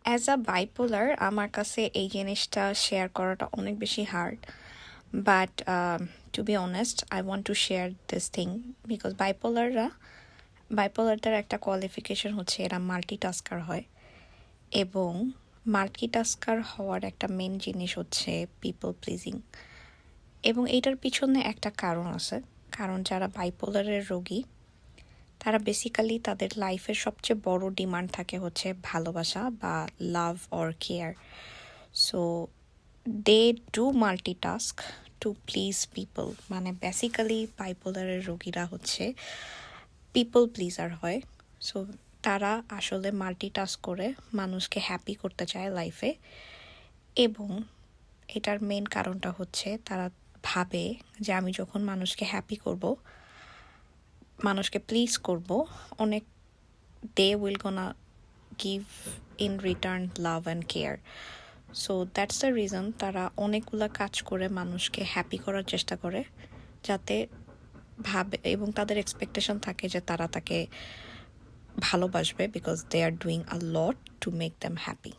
as a bipolar আমার কাছে এই জিনিসটা শেয়ার করাটা অনেক বেশি hard but to be honest I want to share this thing because বাইপোলারদের একটা কোয়ালিফিকেশন হচ্ছে এরা মাল্টিটাস্কার হয় এবং মাল্টিটাস্কার হওয়ার একটা মেন জিনিস হচ্ছে পিপল প্লিজিং এবং এইটার পিছনে একটা কারণ আছে কারণ যারা বাইপোলারের রোগী তারা বেসিক্যালি তাদের লাইফের সবচেয়ে বড় ডিমান্ড থাকে হচ্ছে ভালোবাসা বা love or care so they do multitask to please people মানে বেসিক্যালি বাইপোলারের রোগীরা হচ্ছে পিপল প্লিজার হয় সো তারা আসলে মাল্টিটাস্ক করে মানুষকে হ্যাপি করতে চায় লাইফে এবং এটার মেন কারণটা হচ্ছে তারা ভাবে যে আমি যখন মানুষকে হ্যাপি করব মানুষকে প্লিজ করব অনেক they will gonna give in return love and care so that's the reason তারা অনেকগুলা কাজ করে মানুষকে হ্যাপি করার চেষ্টা করে যাতে ভাবে এবং তাদের এক্সপেকটেশন থাকে যে তারা তাকে ভালোবাসবে because they are doing a lot to make them happy